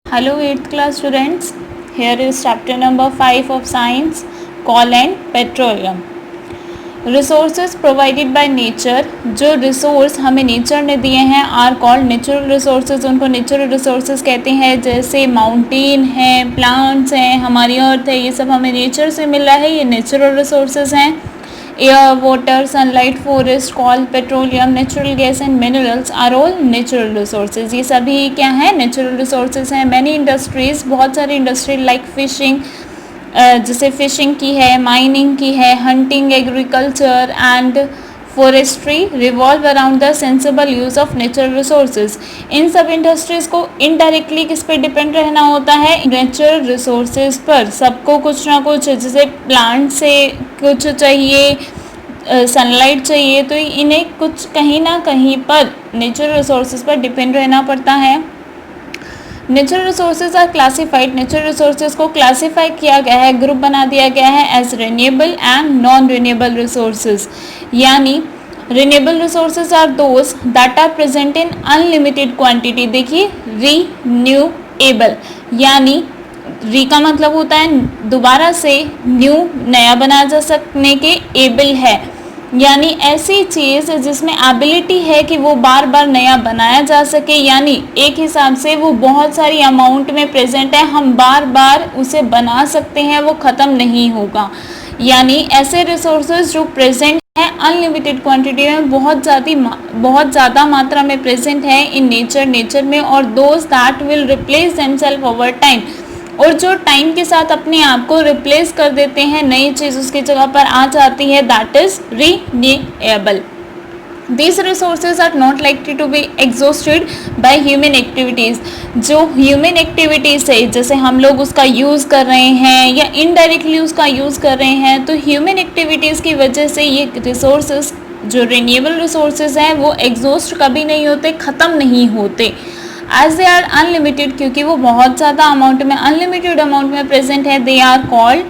Hello 8th class students, here is chapter number 5 of science, coal and petroleum. Resources provided by nature, जो resource हमें nature ने दिए हैं are called natural resources, उनको natural resources कहते हैं। जैसे माउंटेन है, प्लांट्स हैं, हमारी अर्थ है, ये सब हमें नेचर से मिल रहा है, ये नेचुरल रिसोर्सेज हैं। Air, water, sunlight, forest, coal, petroleum, natural gas and minerals are all natural resources. ये सभी क्या हैं? नेचुरल रिसोर्सेज हैं। मैनी इंडस्ट्रीज, बहुत सारी इंडस्ट्री लाइक फिशिंग, जैसे फिशिंग की है, माइनिंग की है, hunting, agriculture and forestry revolve around the sensible use of natural resources. इन सब इंडस्ट्रीज को इनडायरेक्टली किस पे डिपेंड रहना होता है? नेचुरल रिसोर्सेज पर। सबको कुछ ना कुछ, जैसे प्लांट से कुछ चाहिए, सनलाइट चाहिए, तो इन्हें कुछ कहीं ना कहीं पर नेचुरल रिसोर्सेज पर डिपेंड रहना पड़ता है। Natural resources are classified, natural resources को क्लासीफाई किया गया है, ग्रुप बना दिया गया है as renewable and non renewable resources. यानी renewable resources are those that are present in unlimited quantity. देखिए, रिन्यूएबल यानी री का मतलब होता है दोबारा से, न्यू नया बना जा सकने के, एबल है यानी ऐसी चीज़ जिसमें एबिलिटी है कि वो बार बार नया बनाया जा सके, यानी एक हिसाब से वो बहुत सारी अमाउंट में प्रेजेंट है, हम बार बार उसे बना सकते हैं, वो ख़त्म नहीं होगा। यानी ऐसे रिसोर्सेज जो प्रेजेंट है अनलिमिटेड क्वांटिटी में, बहुत ज़्यादा मात्रा में प्रेजेंट है इन नेचर में, और those that will replace themselves over time, और जो टाइम के साथ अपने आप को रिप्लेस कर देते हैं, नई चीज़ उसकी जगह पर आ जाती है, that is renewable. These resources are not likely to be exhausted by human activities। जो ह्यूमन एक्टिविटीज़ है, जैसे हम लोग उसका यूज़ कर रहे हैं या इनडायरेक्टली उसका यूज़ कर रहे हैं, तो ह्यूमन एक्टिविटीज़ की वजह से ये रिसोर्सेज जो रिन्यूएबल रिसोर्सेज हैं वो एग्जॉस्ट कभी नहीं होते, ख़त्म नहीं होते। एज दे आर अनलिमिटेड, क्योंकि वो बहुत ज़्यादा अमाउंट में, अनलिमिटेड अमाउंट में प्रेजेंट है, they are called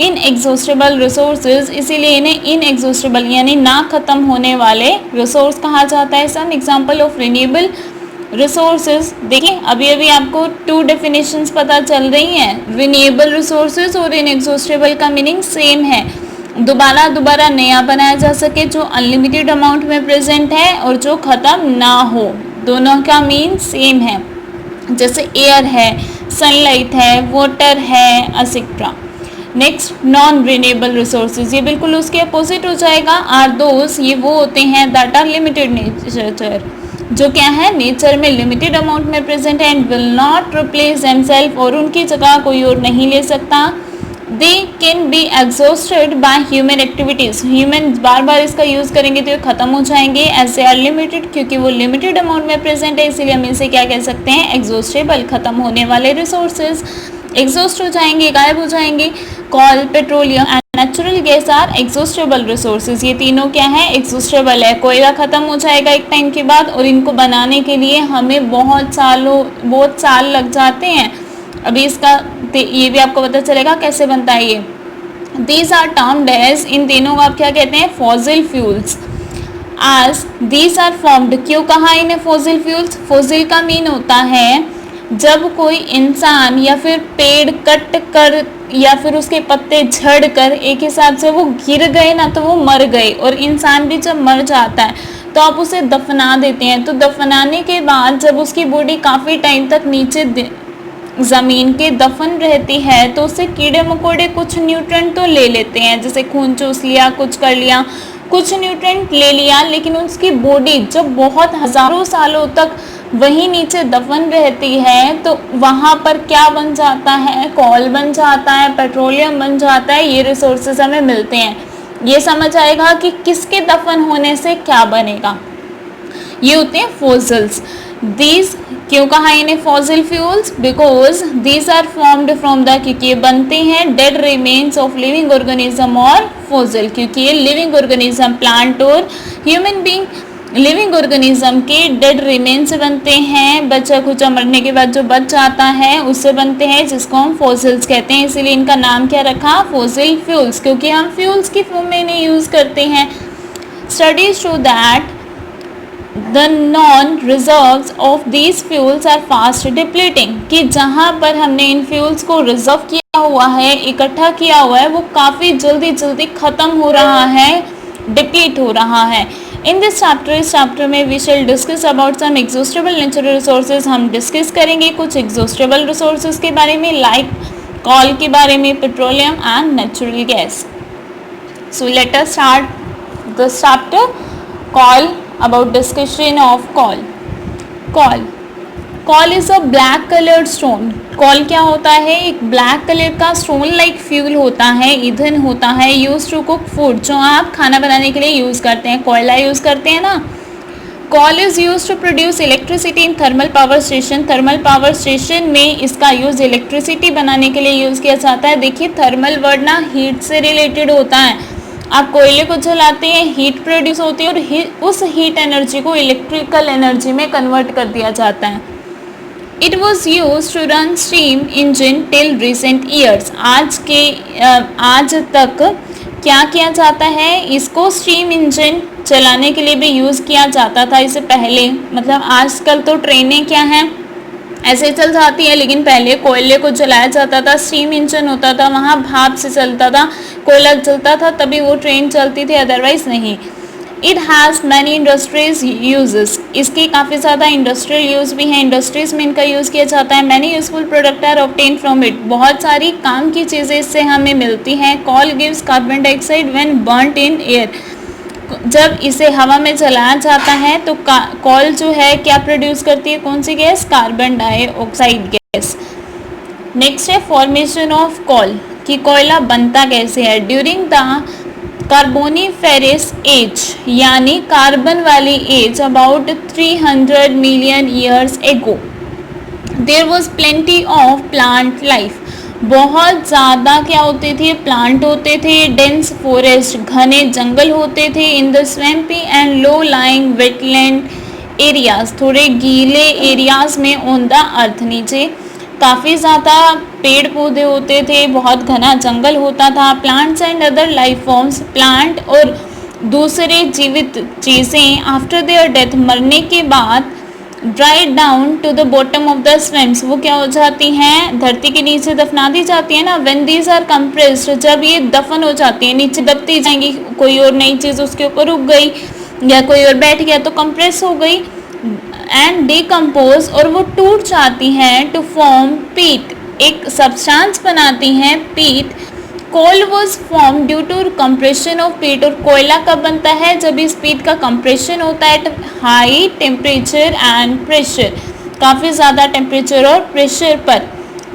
inexhaustible resources, इसीलिए इन्हें इनएग्जॉस्टेबल यानी ना ख़त्म होने वाले रिसोर्स कहा जाता है। Some example of renewable resources, देखिए अभी अभी आपको 2 डेफिनेशंस पता चल रही हैं। रिन्यूएबल रिसोर्सेज और इनएग्जॉस्टेबल का मीनिंग सेम है, दोबारा नया बनाया जा सके, जो अनलिमिटेड अमाउंट में प्रेजेंट है और जो ख़त्म ना हो, दोनों का मीन सेम है। जैसे एयर है, सनलाइट है, वाटर है, etcetera. Next, non renewable resources, ये बिल्कुल उसके अपोजिट हो जाएगा। आर दोस, ये वो होते हैं दैट आर लिमिटेड नेचर, जो क्या है नेचर में लिमिटेड अमाउंट में प्रेजेंट है, and will not replace themselves, और उनकी जगह कोई और नहीं ले सकता। They can be exhausted by human activities, human बार बार इसका यूज़ करेंगे तो ये ख़त्म हो जाएंगे। एज दे आर लिमिटेड, क्योंकि वो लिमिटेड अमाउंट में प्रेजेंट है, इसीलिए हम इसे क्या कह सकते हैं? एग्जॉस्टेबल, ख़त्म होने वाले रिसोर्सेज एग्जॉस्ट हो जाएंगे, गायब हो जाएंगे। Coal, petroleum and natural gas are exhaustible resources, ये तीनों क्या है? एग्जॉस्टेबल है। कोयला ख़त्म हो जाएगा एक टाइम के बाद, और इनको बनाने के लिए हमें बहुत साल लग जाते हैं। अभी इसका ये भी आपको पता चलेगा कैसे बनता है ये। दीज आर टर्म्ड एज, इन तीनों को आप क्या कहते हैं? Fossil fuels. आज दीज आर फॉर्म्ड, क्यों कहा इन्हें फॉसिल फ्यूल्स? फॉसिल का मीन होता है जब कोई इंसान या फिर पेड़ कट कर या फिर उसके पत्ते झड़ कर एक हिसाब से वो गिर गए ना, तो वो मर गए। और इंसान भी जब मर जाता है तो आप उसे दफना देते हैं, तो दफनाने के बाद जब उसकी बॉडी काफ़ी टाइम तक नीचे ज़मीन के दफन रहती है, तो उससे कीड़े मकोड़े कुछ न्यूट्रेंट तो ले लेते हैं, जैसे खून चूस लिया, कुछ कर लिया, कुछ न्यूट्रेंट ले लिया, लेकिन उसकी बॉडी जब बहुत हज़ारों सालों तक वहीं नीचे दफन रहती है, तो वहाँ पर क्या बन जाता है? कॉल बन जाता है, पेट्रोलियम बन जाता है, ये रिसोर्सेज हमें मिलते हैं। ये समझ आएगा कि किसके दफन होने से क्या बनेगा। ये होते हैं फॉसिल्स। दीज, क्यों कहा इन्हें fossil fuels? Because these are formed from the, क्योंकि ये बनते हैं dead remains of living organism और फॉसिल, क्योंकि ये लिविंग ऑर्गेनिज्म, प्लांट और ह्यूमन बीइंग, लिविंग ऑर्गेनिज्म के डेड रिमेन्स बनते हैं, बचा खुचा मरने के बाद जो बच जाता है उससे बनते हैं, जिसको हम फॉसिल्स कहते हैं। इसीलिए इनका नाम क्या रखा? फॉसिल फ्यूल्स, क्योंकि हम फ्यूल्स की फॉर्म में इन्हें यूज़ करते हैं। Studies show that the known reserves of these fuels are fast depleting, कि जहाँ पर हमने इन फ्यूल्स को रिजर्व किया हुआ है, इकट्ठा किया हुआ है, वो काफ़ी जल्दी जल्दी ख़त्म हो रहा है, डिप्लीट हो रहा है। इन दिस चैप्टर, इस चैप्टर में we shall discuss about some exhaustible natural resources. हम डिस्कस करेंगे कुछ एग्जॉस्टेबल रिसोर्सेज के बारे में, लाइक कॉल के बारे में, petroleum and natural gas. So let us start this chapter call, about discussion of call. Call is a black coloured stone. Call क्या होता है? एक ब्लैक कलर का स्टोन लाइक फ्यूल होता है, ईंधन होता है, यूज टू कुक फूड, जो आप खाना बनाने के लिए यूज़ करते हैं, कोयला यूज़ करते हैं ना। Coal is use to produce electricity in thermal power station. Thermal power station में इसका यूज़ इलेक्ट्रिसिटी बनाने के लिए यूज़ किया जाता है। देखिए, थर्मल वर्ड ना हीट से रिलेटेड होता है। आप कोयले को जलाते हैं, हीट प्रोड्यूस होती है और उस हीट एनर्जी को इलेक्ट्रिकल एनर्जी में कन्वर्ट कर दिया जाता है। It was use to run steam engine till recent years. आज तक क्या किया जाता है? इसको स्टीम इंजन चलाने के लिए भी यूज़ किया जाता था इससे पहले। मतलब आजकल तो ट्रेनें क्या हैं, ऐसे चल जाती है, लेकिन पहले कोयले को जलाया जाता था, स्टीम इंजन होता था, वहाँ भाप से चलता था, कोयला जलता था तभी वो ट्रेन चलती थी, अदरवाइज नहीं। It has many industries uses. इसके काफ़ी ज़्यादा इंडस्ट्रियल यूज़ भी हैं, इंडस्ट्रीज में इनका यूज़ किया जाता है। Many useful product are obtain from it. बहुत सारी काम की चीज़ें इससे हमें मिलती हैं। Coal gives carbon dioxide when burnt in air. जब इसे हवा में जलाया जाता है तो कॉल जो है क्या प्रोड्यूस करती है? कौन सी gas? Carbon dioxide gas. Next है फॉर्मेशन ऑफ कॉल, कि कोयला बनता कैसे है। ड्यूरिंग द कार्बोनिफेरस एज, यानी कार्बन वाली age, about 300 million years ago, there was plenty of plant life. बहुत ज़्यादा क्या होते थे? प्लांट होते थे। डेंस फॉरेस्ट, घने जंगल होते थे। In the swampy and low lying wetland areas, थोड़े गीले एरियाज में ऑन द अर्थ, नीचे काफ़ी ज़्यादा पेड़ पौधे होते थे, बहुत घना जंगल होता था। Plants and other life forms, plant और दूसरे जीवित चीज़ें आफ्टर देयर डेथ, मरने के बाद, dried down to the bottom of the swamps, वो क्या हो जाती हैं? धरती के नीचे दफना दी जाती है ना। व्हेन दीज आर कंप्रेस्ड, जब ये दफन हो जाती है, नीचे दबती जाएंगी, कोई और नई चीज़ उसके ऊपर उग गई या कोई और बैठ गया तो कंप्रेस हो गई एंड डिकम्पोज, और वो टूट जाती हैं टू फॉर्म पीट, एक सब्सटेंस बनाती हैं peat. Coal was form due to compression of peat. और कोयला कब बनता है? जब इस पीट का कंप्रेशन होता है हाई टेम्परेचर एंड प्रेशर, काफ़ी ज़्यादा टेम्परेचर और प्रेशर पर।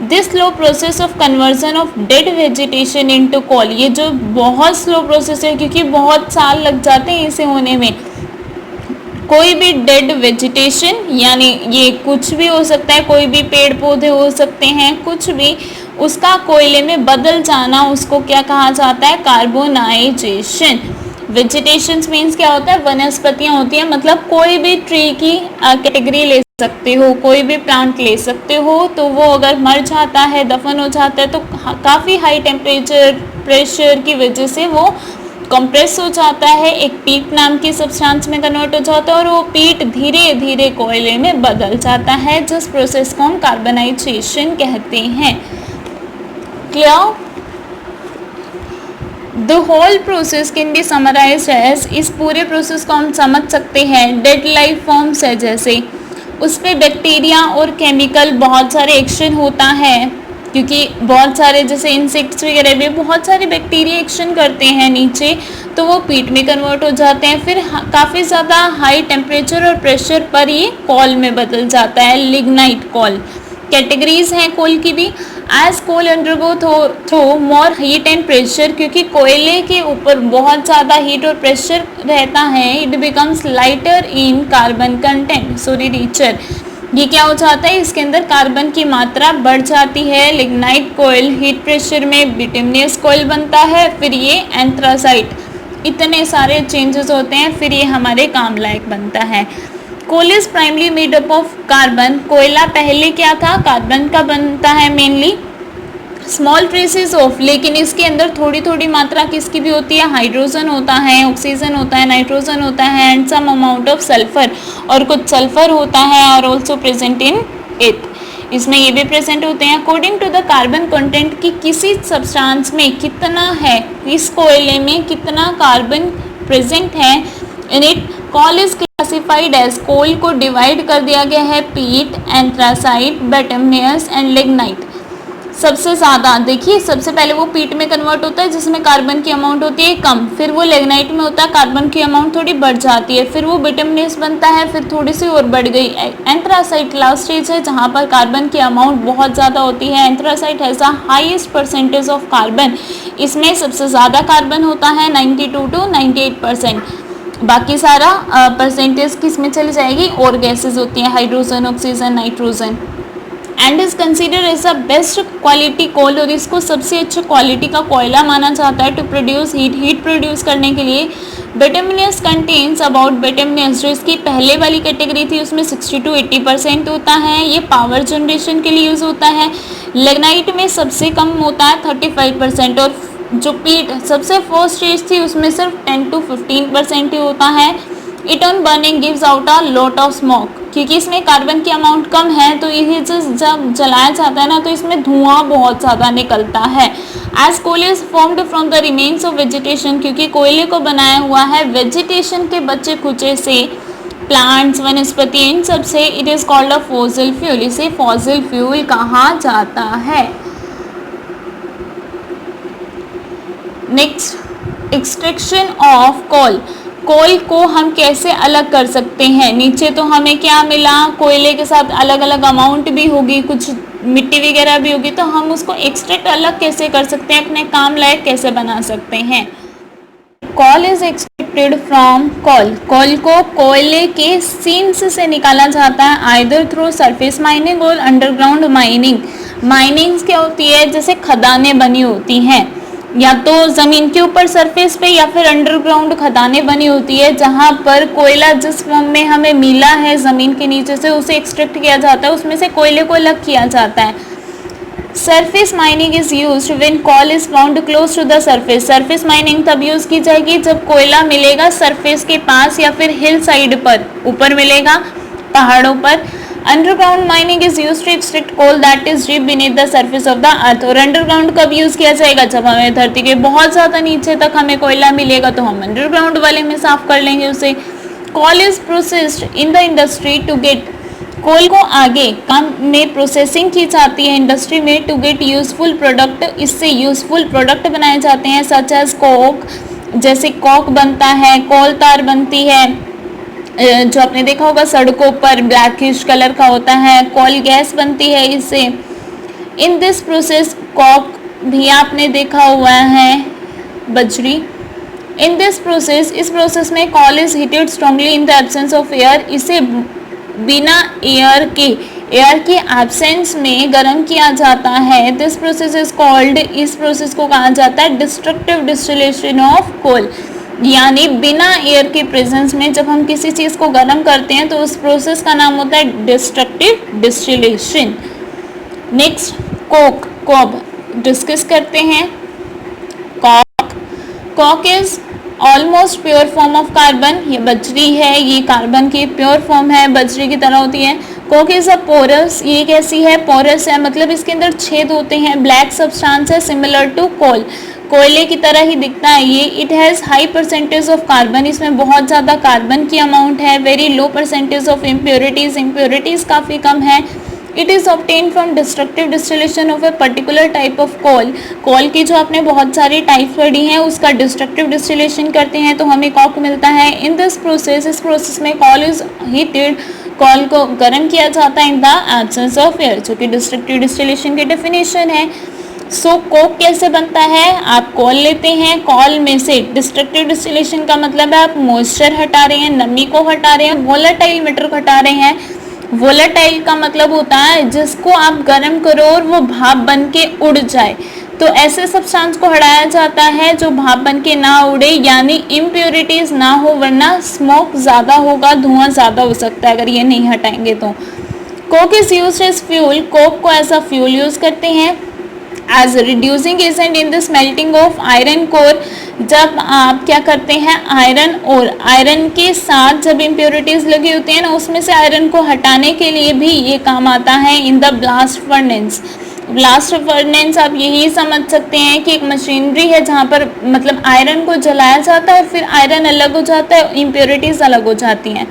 This slow process of conversion of dead vegetation into coal, ये जो बहुत स्लो प्रोसेस है, क्योंकि बहुत साल लग जाते हैं इसे होने में। कोई भी डेड वेजिटेशन, यानी ये कुछ भी हो सकता है, कोई भी पेड़ पौधे हो सकते हैं, कुछ भी, उसका कोयले में बदल जाना, उसको क्या कहा जाता है? कार्बोनाइजेशन। वेजिटेशन मीन्स क्या होता है? वनस्पतियाँ होती हैं, मतलब कोई भी ट्री की कैटेगरी ले सकते हो, कोई भी प्लांट ले सकते हो। तो वो अगर मर जाता है, दफन हो जाता है, तो काफ़ी हाई टेम्परेचर प्रेशर की वजह से वो कंप्रेस हो जाता है, एक पीट नाम की सब्सटेंस में कन्वर्ट हो जाता है, और वो पीट धीरे धीरे कोयले में बदल जाता है, जिस प्रोसेस को हम कार्बनाइजेशन कहते हैं। Clear? The whole process can be summarized as, इस पूरे प्रोसेस को हम समझ सकते हैं, डेड लाइफ फॉर्म्स है जैसे, उस पर बैक्टीरिया और केमिकल बहुत सारे एक्शन होता है, क्योंकि बहुत सारे जैसे इंसेक्ट्स वगैरह भी बहुत सारे बैक्टीरिया एक्शन करते हैं नीचे, तो वो पीट में कन्वर्ट हो जाते हैं, फिर काफ़ी ज़्यादा हाई टेम्परेचर और प्रेशर पर ये कॉल में बदल जाता है, लिग्नाइट कॉल। कैटेगरीज हैं कोल की भी। As coal undergo through more heat and pressure, क्योंकि कोयले के ऊपर बहुत ज़्यादा हीट और प्रेशर रहता है, it becomes lighter in carbon content, sorry richer, ये क्या हो जाता है? इसके अंदर कार्बन की मात्रा बढ़ जाती है। लिग्नाइट कोयल हीट प्रेशर में बिटुमिनस कोयल बनता है, फिर ये एंथ्रासाइट, इतने सारे चेंजेस होते हैं, फिर ये हमारे काम लायक बनता है। Coal is primarily made up of carbon, कोयला पहले क्या था? कार्बन का बनता है मेनली, स्मॉल ट्रेसेस ऑफ, लेकिन इसके अंदर थोड़ी थोड़ी मात्रा किसकी भी होती है, हाइड्रोजन होता है, ऑक्सीजन होता है, नाइट्रोजन होता है and some amount of sulphur, और कुछ सल्फर होता है और ऑल्सो प्रेजेंट इन इट, इसमें ये भी प्रेजेंट होते हैं। According to the carbon content की किसी सब्सटेंस में कितना है, इस कोयले में कितना कार्बन प्रेजेंट है in it, coal is classified as, coal को डिवाइड कर दिया गया है पीट, एंथ्रासाइट, बिटुमिनस एंड लिग्नाइट। सबसे ज़्यादा देखिए, सबसे पहले वो पीट में कन्वर्ट होता है जिसमें कार्बन की अमाउंट होती है कम, फिर वो लिग्नाइट में होता है, कार्बन की अमाउंट थोड़ी बढ़ जाती है, फिर वो बिटुमिनस बनता है, फिर थोड़ी सी और बढ़ गई। एंथ्रासाइट लास्ट स्टेज है जहाँ पर कार्बन की अमाउंट बहुत ज़्यादा होती है। Anthracite has the highest percentage of carbon, इसमें सबसे ज़्यादा कार्बन होता है 92 to 98%। बाकी सारा परसेंटेज किस में चली जाएगी, और गैसेज होती हैं, hydrogen, oxygen, nitrogen. And is consider as the best quality coal, और इसको सबसे अच्छे क्वालिटी का कोयला माना जाता है to produce heat, heat produce करने के लिए। बिटुमिनस कंटेन्स अबाउट, बिटुमिनस जो इसकी पहले वाली कैटेगरी थी उसमें 60 to 80% होता है, ये पावर जनरेशन के लिए यूज़ होता है। लिग्नाइट में सबसे कम होता है 35%, और जो पीट सबसे फर्स्ट स्टेज थी उसमें सिर्फ 10 to 15% ही होता है। It on burning gives out a lot of smoke, क्योंकि इसमें कार्बन की अमाउंट कम है तो ये जब जलाया जाता है ना तो इसमें धुआं बहुत ज़्यादा निकलता है। As coal is formed from the remains of vegetation, क्योंकि कोयले को बनाया हुआ है वेजिटेशन के बचे खुचे से, प्लांट्स, वनस्पति, इन सब से, it is called a fossil fuel, इसे फॉसिल फ्यूल कहा जाता है। Next, extraction of coal, coal को हम कैसे अलग कर सकते हैं। नीचे तो हमें क्या मिला, कोयले के साथ अलग अलग अमाउंट भी होगी, कुछ मिट्टी वगैरह भी होगी, तो हम उसको एक्सट्रैक्ट अलग कैसे कर सकते हैं, अपने काम लायक कैसे बना सकते हैं। Coal is extracted from coal, coal को कोयले के सीन्स से निकाला जाता है, आइदर थ्रू सरफेस माइनिंग और अंडरग्राउंड माइनिंग। माइनिंग क्या होती है, जैसे खदानें बनी होती हैं, या तो ज़मीन के ऊपर सरफेस पे या फिर अंडरग्राउंड खदानें बनी होती है, जहाँ पर कोयला जिस फॉर्म में हमें मिला है ज़मीन के नीचे से उसे एक्सट्रैक्ट किया जाता है, उसमें से कोयले को अलग किया जाता है। Surface mining is used when coal is found close to the surface, surface mining तब यूज़ की जाएगी जब कोयला मिलेगा सरफेस के पास या फिर हिल साइड पर, ऊपर मिलेगा पहाड़ों पर। Underground mining is used to extract coal that is deep beneath the surface of the earth, और अंडरग्राउंड कब यूज़ किया जाएगा, जब हमें धरती के बहुत ज़्यादा नीचे तक हमें कोयला मिलेगा तो हम अंडरग्राउंड वाले में साफ कर लेंगे उसे। Coal is processed in the industry to get, coal को आगे काम में प्रोसेसिंग की जाती है इंडस्ट्री में टू गेट यूजफुल प्रोडक्ट, इससे यूजफुल प्रोडक्ट बनाए जाते हैं, सच एज कोक, जैसे कोक बनता है, कोल तार बनती है जो आपने देखा होगा सड़कों पर ब्लैकिश कलर का होता है, कोल गैस बनती है इससे। इन दिस प्रोसेस कोक भी आपने देखा हुआ है, बजरी। इन दिस प्रोसेस, इस प्रोसेस में coal is heated strongly in the absence of air, इसे बिना एयर के एब्सेंस में गर्म किया जाता है। दिस प्रोसेस इज कॉल्ड, इस प्रोसेस को कहा जाता है डिस्ट्रक्टिव डिस्टिलेशन ऑफ कोल, यानी बिना एयर के प्रेजेंस में जब हम किसी चीज़ को गर्म करते हैं तो उस प्रोसेस का नाम होता है डिस्ट्रक्टिव डिस्टिलेशन। नेक्स्ट, कोक को अब डिस्कस करते हैं। Coke is almost pure form of carbon, ये बजरी है, ये कार्बन की प्योर फॉर्म है, बजरी की तरह होती है। कोक इज अ पोरस, ये कैसी है, पोरस है, मतलब इसके अंदर छेद होते हैं, ब्लैक सब्सटेंस है, सिमिलर टू कोल, कोयले की तरह ही दिखता है ये। It has high percentage of carbon, इसमें बहुत ज़्यादा कार्बन की अमाउंट है। Very low percentage of impurities, impurities काफ़ी कम है। It is obtain from destructive distillation of a particular type of coal, coal की जो आपने बहुत सारी टाइप पढ़ी हैं उसका डिस्ट्रक्टिव डिस्टिलेशन करते हैं तो हमें कोक मिलता है। इन दिस प्रोसेस, इस प्रोसेस में कोल इज हीटेड, कोल को गर्म किया जाता है इन द एब्सेंस ऑफ एयर, जो कि डिस्ट्रक्टिव डिस्टिलेशन की डेफिनेशन है। सो कोक कैसे बनता है, आप कोल लेते हैं, कोल में से डिस्ट्रक्टिव डिस्टिलेशन का मतलब है आप मॉइस्चर हटा रहे हैं, नमी को हटा रहे हैं, वोलेटाइल मैटर हटा रहे हैं। वोलेटाइल का मतलब होता है जिसको आप गर्म करो और वो भाप बन के उड़ जाए, तो ऐसे सब्सटेंस को हटाया जाता है जो भाप बन के ना उड़े, यानी इम्प्योरिटीज ना हो, वरना स्मोक ज़्यादा होगा, धुआं ज़्यादा हो सकता है अगर ये नहीं हटाएंगे तो। Coke is used as fuel, coke को ऐसा फ्यूल यूज़ करते हैं। As reducing agent in the smelting of iron ore. जब आप क्या करते हैं, आयरन और आयरन के साथ जब इम्प्योरिटीज लगी होती है ना, उसमें से आयरन को हटाने के लिए भी ये काम आता है in the blast furnace. Blast furnace आप यही समझ सकते हैं कि एक मशीनरी है जहाँ पर मतलब आयरन को जलाया जाता है, फिर आयरन अलग हो जाता है, इम्प्योरिटीज अलग हो जाती हैं।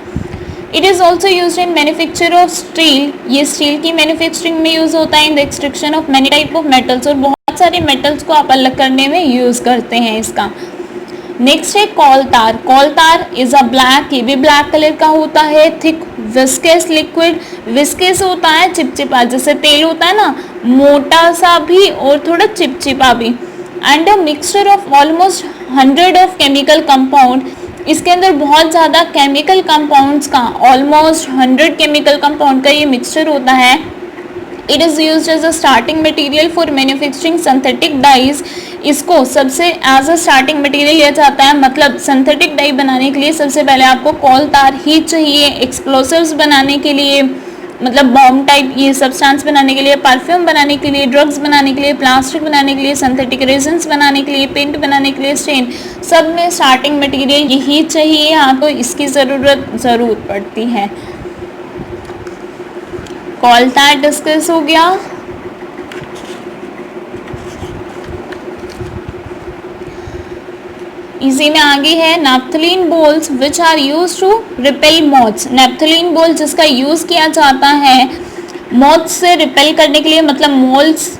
It is also use in manufacture of steel, ये स्टील की मैन्युफैक्चरिंग में यूज होता है। In the extraction of many type of metals, और बहुत सारे मेटल्स को आप अलग करने में यूज करते हैं इसका। नेक्स्ट है कोल तार। कोल तार इज अ ब्लैक, ये भी ब्लैक कलर का होता है, थिक विस्कस लिक्विड। विस्कस होता है चिपचिपा, जैसे तेल होता है ना, मोटा सा भी और थोड़ा चिपचिपा भी। And a mixture of almost 100 of chemical compound, इसके अंदर बहुत ज़्यादा केमिकल कंपाउंड्स का, ऑलमोस्ट 100 केमिकल कंपाउंड का ये मिक्सचर होता है। It is use as a starting material for manufacturing synthetic dyes, इसको सबसे एज अ स्टार्टिंग मटेरियल लिया जाता है। मतलब सिंथेटिक डाई बनाने के लिए सबसे पहले आपको कोल तार ही चाहिए। एक्सप्लोसिव्स बनाने के लिए, मतलब बॉम्ब टाइप ये सब्सटेंस बनाने के लिए, परफ्यूम बनाने के लिए, ड्रग्स बनाने के लिए, प्लास्टिक बनाने के लिए, सिंथेटिक रेजिन्स बनाने के लिए, पेंट बनाने के लिए, स्टेन, सब में स्टार्टिंग मटेरियल यही चाहिए, आपको इसकी ज़रूर पड़ती है। कोल तार डिस्कस हो गया। इसी में आगे है naphthalene balls which are use to repel moths. Naphthalene ball जिसका यूज किया जाता है मॉथ से रिपेल करने के लिए, मतलब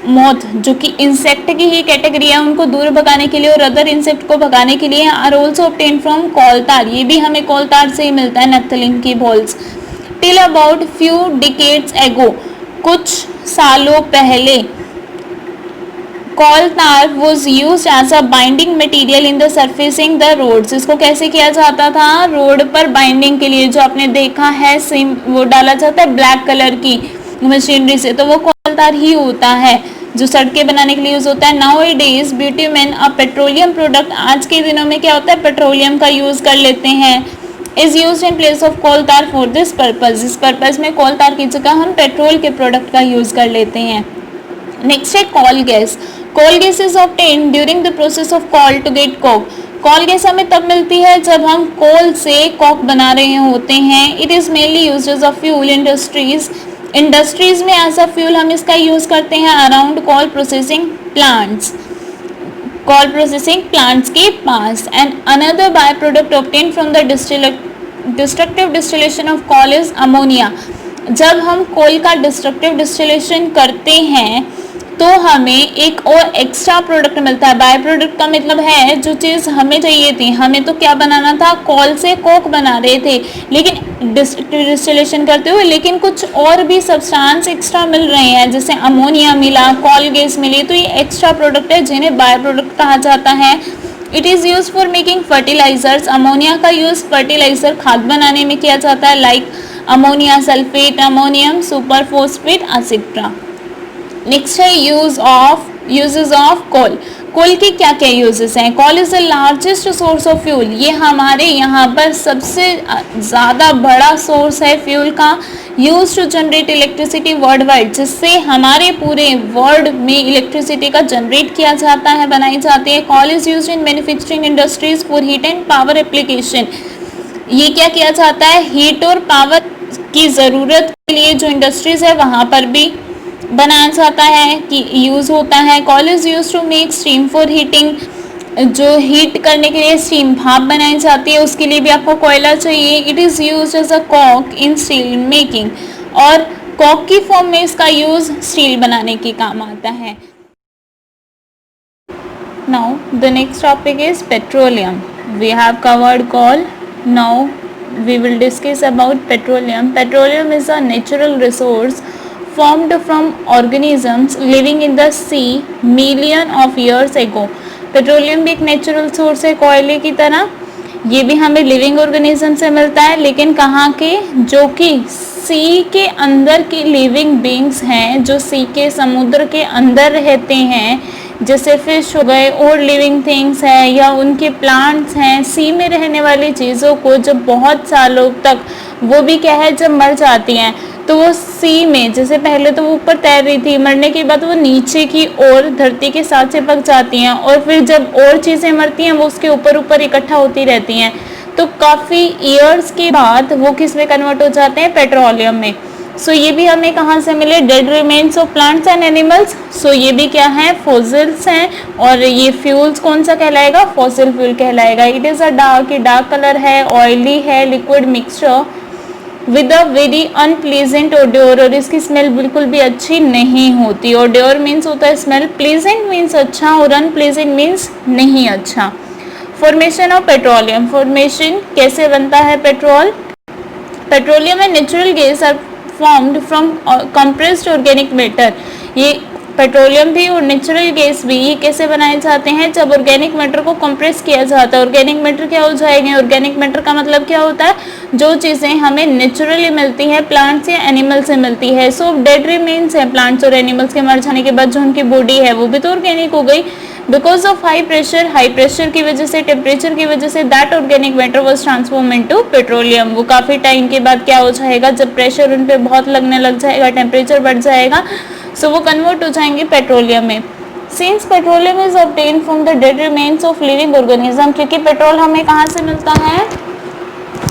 मॉथ जो कि इंसेक्ट की ही कैटेगरी है, उनको दूर भगाने के लिए और अदर इंसेक्ट को भगाने के लिए, are also obtain from coal tar, ये भी हमें कोल तार से ही मिलता है नैप्थलीन की balls. Till about few decades ago, कुछ सालों पहले coal tar was use as a binding material in the surfacing the roads. इसको कैसे किया जाता था, रोड पर बाइंडिंग के लिए, जो आपने देखा है सिम वो डाला जाता है ब्लैक कलर की मशीनरी से, तो वो कोल तार ही होता है जो सड़कें बनाने के लिए यूज होता है। नाउ ए डेज ब्यूटीमेन अ पेट्रोलियम प्रोडक्ट, आज के दिनों में क्या होता है, पेट्रोलियम का यूज कर लेते हैं। Is use in place of coal tar for this purpose, इस पर्पज में कोल तार की जगह हम पेट्रोल के प्रोडक्ट का यूज कर लेते हैं। नेक्स्ट है coal gas. Coal gas is obtained during the process of coal to get coke. Coal gas हमें तब मिलती है जब हम कोल से कोक बना रहे होते हैं। It is mainly used as a fuel industries में एज अ फ्यूल हम इसका यूज करते हैं अराउंड कोल प्रोसेसिंग प्लांट्स के पास। And another by product obtained from the destructive distillation of coal is ammonia. जब हम कोल का डिस्ट्रक्टिव डिस्टिलेशन करते हैं तो हमें एक और एक्स्ट्रा प्रोडक्ट मिलता है। बाय प्रोडक्ट का मतलब है जो चीज़ हमें चाहिए थी, हमें तो क्या बनाना था, कोल से कोक बना रहे थे, लेकिन डिस्ट्रक्टिव डिस्टिलेशन करते हुए लेकिन कुछ और भी सब्सटेंस एक्स्ट्रा मिल रहे हैं, जैसे अमोनिया मिला, कोल गैस मिली, तो ये एक्स्ट्रा प्रोडक्ट है जिन्हें बाय प्रोडक्ट कहा जाता है। It is use for making fertilizers. Ammonia का यूज़ फर्टिलाइजर खाद बनाने में किया जाता है, like ammonia sulphate, ammonium super phosphate etcetera. Next है यूजेस ऑफ कोल। कोल के क्या क्या यूजेस हैं। Coal is the largest source of fuel, ये हमारे यहाँ पर सबसे ज़्यादा बड़ा सोर्स है फ्यूल का। Use to generate electricity world wide, जिससे हमारे पूरे वर्ल्ड में इलेक्ट्रिसिटी का जनरेट किया जाता है, बनाई जाती है। Coal is use in manufacturing industries for heat and power application. ये क्या किया जाता है, हीट और पावर की ज़रूरत के लिए जो इंडस्ट्रीज है वहाँ पर भी बनाया जाता है कि यूज़ होता है। Coal is use to make steam for heating, जो हीट करने के लिए स्टीम भाप बनाई जाती है, उसके लिए भी आपको कोयला चाहिए। It is use as a coke in steel making, और कॉक की फॉर्म में इसका यूज़ स्टील बनाने के काम आता है। Now the next topic is petroleum. We have covered coal, now we will discuss about petroleum. Petroleum is a natural resource formed from organisms living in the sea million of years ago. Petroleum भी एक natural source है कोयले की तरह, ये भी हमें living organism से मिलता है, लेकिन कहाँ के, जो कि सी के अंदर की लिविंग बींग्स हैं, जो सी के समुद्र के अंदर रहते हैं, जैसे फिश हो गए और लिविंग थिंग्स है, या उनके प्लांट्स हैं। सी में रहने वाली चीज़ों को जब बहुत सालों तक, वो भी क्या है, जब मर जाती हैं तो वो सी में, जैसे पहले तो वो ऊपर तैर रही थी, मरने के बाद वो नीचे की ओर धरती के साथ चिपक जाती हैं, और फिर जब और चीज़ें मरती हैं वो उसके ऊपर ऊपर इकट्ठा होती रहती हैं, तो काफ़ी ईयर्स के बाद वो किस में कन्वर्ट हो जाते हैं, पेट्रोलियम में। सो ये भी हमें कहाँ से मिले, dead remains of plants and animals. So ये भी क्या है, फॉसिल्स हैं, और ये फ्यूल्स कौन सा कहलाएगा, फॉसिल फ्यूल कहलाएगा। It is a dark colour है, ऑयली है, liquid mixture with a very unpleasant odour, और इसकी स्मेल बिल्कुल भी अच्छी नहीं होती। ओड्योर मीन्स होता है स्मेल, प्लीजेंट मीन्स अच्छा, और अनप्लीजेंट मीन्स नहीं अच्छा। फॉर्मेशन ऑफ पेट्रोलियम, फॉर्मेशन कैसे बनता है petrol, petroleum and natural gas are formed from compressed organic matter. ये पेट्रोलियम भी और नेचुरल गैस भी ये कैसे बनाए जाते हैं, जब ऑर्गेनिक मैटर को कंप्रेस किया जाता है। ऑर्गेनिक मैटर क्या हो जाएंगे, ऑर्गेनिक मैटर का मतलब क्या होता है, जो चीज़ें हमें नेचुरली मिलती हैं, प्लांट्स या एनिमल से मिलती है। सो डेड रिमेन्स है, प्लांट्स और एनिमल्स के मर जाने के बाद जो उनकी बॉडी है वो भी तो ऑर्गेनिक हो गई। बिकॉज ऑफ हाई प्रेशर की वजह से, टेम्परेचर की वजह से, that organic matter was transform into petroleum. वो काफ़ी टाइम के बाद क्या हो जाएगा, जब प्रेशर उन पर बहुत लगने लग जाएगा, टेम्परेचर बढ़ जाएगा, सो वो कन्वर्ट हो जाएंगे पेट्रोलियम में। Since petroleum is obtain from the dead remains of living organism, क्योंकि पेट्रोल हमें कहाँ से मिलता है,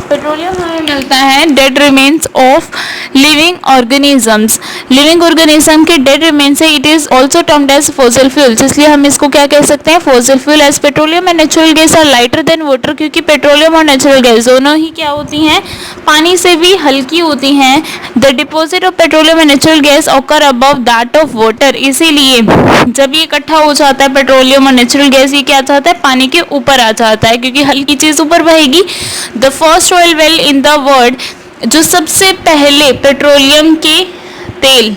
पेट्रोलियम हमें मिलता है dead remains of living organisms. Living organism के डेड रिमेन्स है, it is also termed as fossil fuels, इसलिए हम इसको क्या कह सकते हैं, fossil fuel. As petroleum and natural gas are lighter than water, क्योंकि पेट्रोलियम और नेचुरल गैस दोनों ही क्या होती हैं, पानी से भी हल्की होती हैं। The deposit of petroleum and natural gas occur above that of water, इसीलिए जब ये इकट्ठा हो जाता है पेट्रोलियम और नेचुरल गैस, ये क्या चाहता है, पानी के ऊपर आ जाता है, क्योंकि हल्की चीज ऊपर बहेगी। The first oil well in the world, जो सबसे पहले पेट्रोलियम के तेल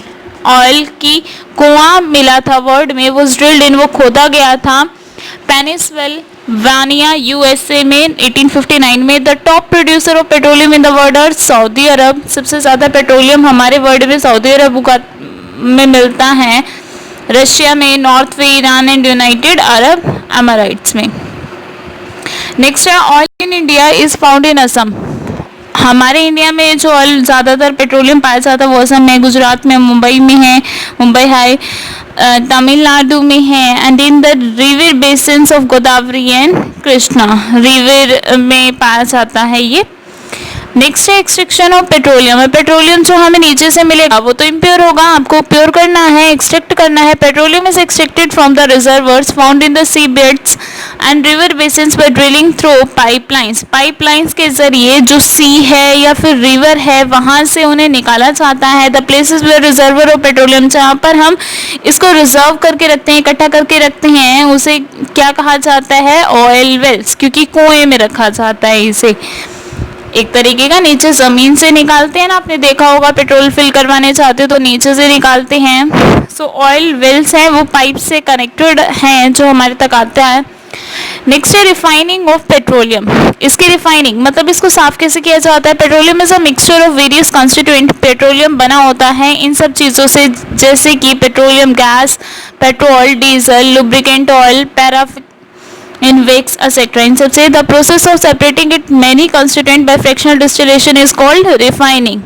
ऑयल की कुआं मिला था वर्ल्ड में, वो ड्रिल्ड इन, वो खोदा गया था पेनिसल्वानिया यूएसए में 1859 में। The top producer of petroleum in the world are Saudi Arabia, सबसे ज़्यादा पेट्रोलियम हमारे वर्ल्ड में सऊदी अरब में मिलता है, रशिया में, नॉर्थ में, ईरान एंड यूनाइटेड अरब अमाराइट्स में। नेक्स्ट है oil in India is found in Assam. हमारे इंडिया में जो ऑयल ज़्यादातर पेट्रोलियम पाया जाता है वो असम में, गुजरात में, मुंबई में है, मुंबई हाई, तमिलनाडु में है, and in the river basins of Godavari and Krishna river में पाया जाता है ये। नेक्स्ट है एक्सट्रैक्शन ऑफ पेट्रोलियम। पेट्रोलियम जो हमें नीचे से मिलेगा वो तो इम्प्योर होगा, आपको प्योर करना है, एक्सट्रैक्ट करना है। Petroleum is extracted from the reservoirs found in the sea beds and river basins by drilling through pipelines. Pipelines के जरिए जो सी है या फिर रिवर है वहाँ से उन्हें निकाला जाता है। The places where reservoir of petroleum, जहाँ पर हम इसको रिजर्व करके रखते हैं, इकट्ठा करके रखते हैं, उसे क्या कहा जाता है, ऑयल वेल्स, क्योंकि कुएं में रखा जाता है इसे। एक तरीके का नीचे ज़मीन से निकालते हैं ना, आपने देखा होगा पेट्रोल फिल करवाने चाहते हो तो नीचे से निकालते हैं। सो ऑयल वेल्स हैं, वो पाइप से कनेक्टेड हैं जो हमारे तक आता है। नेक्स्ट है रिफाइनिंग ऑफ पेट्रोलियम। इसकी रिफाइनिंग मतलब इसको साफ कैसे किया जाता है। Petroleum is a mixture of various constituent. Petroleum बना होता है इन सब चीज़ों से, जैसे कि petroleum gas, petrol, diesel, lubricant oil, paraffin in wax etc. In सबसे the process of separating it many constituent by fractional distillation is called refining.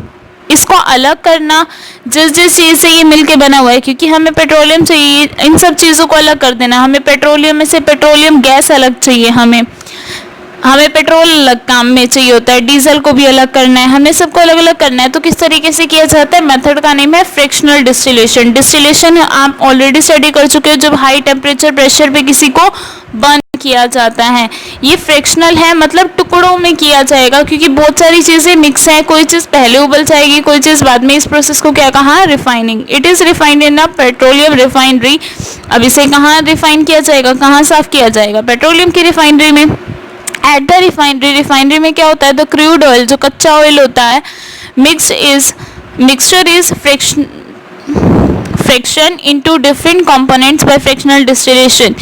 इसको अलग करना, जिस जिस चीज़ से ये मिल के बना हुआ है, क्योंकि हमें पेट्रोलियम चाहिए, इन सब चीज़ों को अलग कर देना। हमें पेट्रोलियम में से पेट्रोलियम गैस अलग चाहिए, हमें पेट्रोल अलग काम में चाहिए होता है, डीजल को भी अलग करना है, हमें सबको अलग अलग करना है। तो किस तरीके से किया जाता है, मेथड का नेम है फ्रैक्शनल डिस्टिलेशन। डिस्टिलेशन आप ऑलरेडी स्टडी कर चुके हो, जब हाई टेम्परेचर प्रेशर पे किसी को बर्न किया जाता है। ये फ्रैक्शनल है, मतलब टुकड़ों में किया जाएगा, क्योंकि बहुत सारी चीज़ें मिक्स हैं, कोई चीज़ पहले उबल जाएगी, कोई चीज़ बाद में। इस प्रोसेस को क्या कहा, refining. It is refined in a petroleum refinery. अब इसे कहाँ रिफाइन किया जाएगा, कहाँ साफ किया जाएगा, पेट्रोलियम की रिफाइनरी में। एट द रिफाइनरी में क्या होता है, द क्रूड ऑयल, जो कच्चा ऑयल होता है, mixture is fraction into different components by fractional distillation।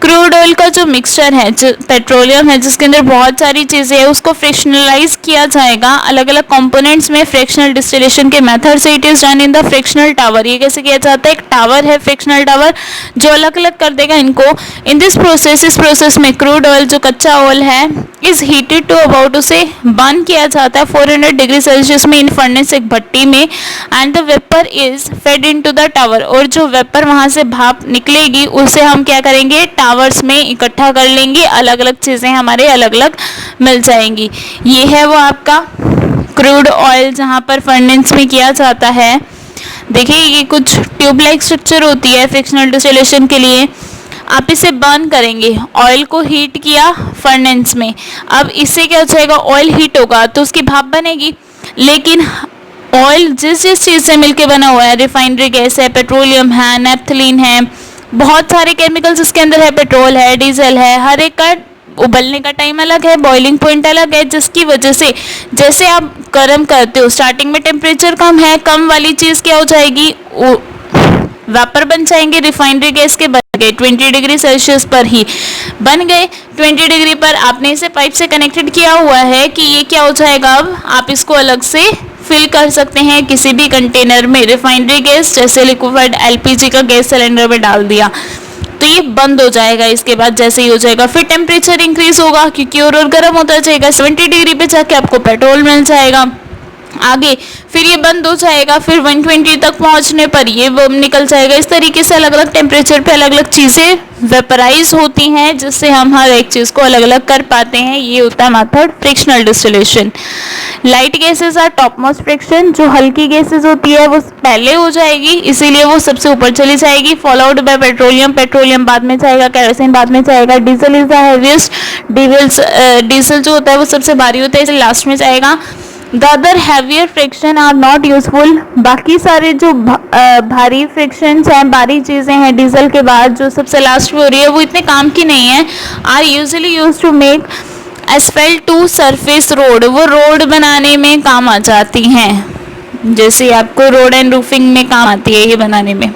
Crude oil का जो मिक्सचर है, जो पेट्रोलियम है जिसके अंदर बहुत सारी चीज़ें हैं, उसको फ्रिक्शनलाइज किया जाएगा अलग अलग कंपोनेंट्स में फ्रिक्शनल डिस्टिलेशन के मेथड से। It is done in the frictional tower. ये कैसे किया जाता है? एक टावर है फ्रिक्शनल टावर जो अलग अलग कर देगा इनको। इन दिस प्रोसेस, इस प्रोसेस में क्रूड ऑयल जो कच्चा ऑयल है इज हीटेड टू अबाउट, उसे बर्न किया जाता है 400 डिग्री सेल्सियस में इन फर्नेस, एक भट्टी में। And the vapour is fed into the tower, और जो वेपर वहां से भाप निकलेगी उसे हम क्या करेंगे? टावर्स में इकट्ठा कर लेंगे, अलग अलग चीज़ें हमारे अलग अलग मिल जाएंगी। ये है वो आपका क्रूड ऑयल जहाँ पर फर्नेस में किया जाता है। देखिए ये कुछ ट्यूब लाइक स्ट्रक्चर होती है फ्रिक्शनल डिस्टिलेशन के लिए। आप इसे बर्न करेंगे, ऑयल को हीट किया फर्नेस में। अब इससे क्या हो जाएगा? ऑयल हीट होगा तो उसकी भाप बनेगी, लेकिन ऑयल जिस जिस चीज़ से मिलके बना हुआ है, रिफाइनरी गैस है, पेट्रोलियम है, नेफ्थलीन है, बहुत सारे केमिकल्स इसके अंदर है, पेट्रोल है, डीजल है, हर एक का उबलने का टाइम अलग है, बॉइलिंग पॉइंट अलग है, जिसकी वजह से जैसे आप गर्म करते हो स्टार्टिंग में टेम्परेचर कम है, कम वाली चीज़ क्या हो जाएगी? वेपर बन जाएंगे, रिफाइनरी गैस के बन गए 20 डिग्री सेल्सियस पर ही बन गए। 20 डिग्री पर आपने इसे पाइप से कनेक्टेड किया हुआ है कि ये क्या हो जाएगा? अब आप इसको अलग से फिल कर सकते हैं किसी भी कंटेनर में। रिफाइनरी गैस जैसे लिक्विफाइड एलपीजी का गैस सिलेंडर में डाल दिया तो ये बंद हो जाएगा। इसके बाद जैसे ही हो जाएगा फिर टेम्परेचर इंक्रीज होगा क्योंकि और गर्म होता जाएगा, 70 डिग्री पे जाके आपको पेट्रोल मिल जाएगा। आगे फिर ये बंद हो जाएगा, फिर 120 तक पहुंचने पर ये निकल जाएगा। इस तरीके से अलग अलग टेम्परेचर पे अलग अलग चीज़ें वेपराइज होती हैं, जिससे हम हर एक चीज़ को अलग अलग कर पाते हैं। ये होता है method fractional distillation. Light gases are top most fraction, जो हल्की गैसेस होती है वो पहले हो जाएगी, इसीलिए वो सबसे ऊपर चली जाएगी, फॉलोड बाय पेट्रोलियम, पेट्रोलियम बाद में जाएगा, केरोसिन बाद में जाएगा, diesel is the heaviest, diesel जो होता है वो सबसे भारी होता है इसलिए लास्ट में जाएगा। The other heavier fraction are not useful, बाकी सारे जो भारी फ्रिक्शंस हैं, भारी चीज़ें हैं डीजल के बाद जो सबसे लास्ट में हो रही है वो इतने काम की नहीं है। Are usually use to make asphalt to surface road, वो रोड बनाने में काम आ जाती हैं, जैसे आपको रोड एंड रूफिंग में काम आती है ये बनाने में।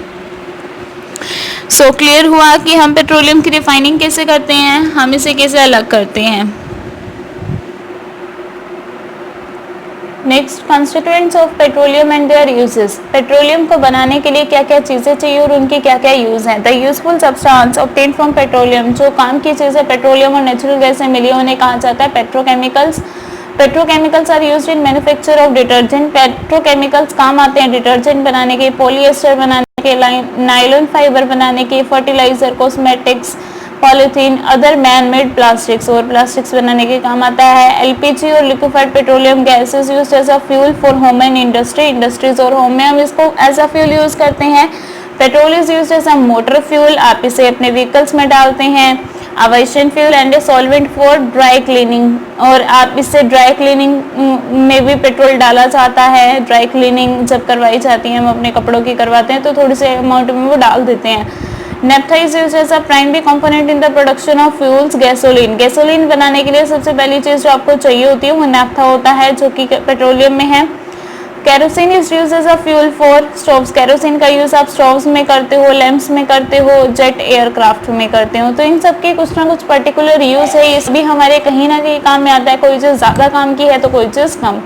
सो क्लियर हुआ कि हम पेट्रोलियम की रिफाइनिंग कैसे करते हैं, हम इसे कैसे अलग करते हैं। Next, constituents of petroleum and there uses. Petroleum को बनाने के लिए क्या क्या चीज़ें चाहिए और उनके क्या क्या यूज़ हैं। The useful substance obtain from petroleum, जो काम की चीज़ें पेट्रोलियम और नेचुरल गैस से मिली उन्हें कहा जाता है petrochemicals. Petrochemicals are used in manufacture of detergent, petrochemicals काम आते हैं डिटर्जेंट बनाने के, पॉलिएस्टर बनाने के, नायलॉन फाइबर बनाने के, fertiliser, cosmetics, polythene, other man made plastics और प्लास्टिक्स बनाने के काम आता है। एलपीजी और liquefied petroleum gas is used as a fuel for home and industry, industries और होम में हम इसको एज अ फ्यूल यूज करते हैं। Petrol is used as a motor fuel, आप इसे अपने व्हीकल्स में डालते हैं। Aviation fuel and a solvent for dry cleaning, और आप इससे ड्राई क्लीनिंग में भी पेट्रोल डाला जाता है। ड्राई क्लीनिंग जब करवाई जाती है, हम अपने कपड़ों की करवाते हैं तो थोड़ी से अमाउंट में वो डाल देते हैं। Naphtha is used as a primary component in the production of fuels. Gasoline, gasoline बनाने के लिए सबसे पहली चीज़ जो आपको चाहिए होती है वो नेफ्था होता है, जो कि पेट्रोलियम में है। Kerosene is used as a fuel for stoves, kerosene का यूज़ आप स्टोव्स में करते हो, लैंप्स में करते हो, जेट एयरक्राफ्ट में करते हो, तो इन सब के कुछ ना कुछ पर्टिकुलर यूज़ है। इस भी हमारे कहीं ना कहीं काम में आता है, कोई चीज़ ज़्यादा काम की है तो कोई चीज़ कम।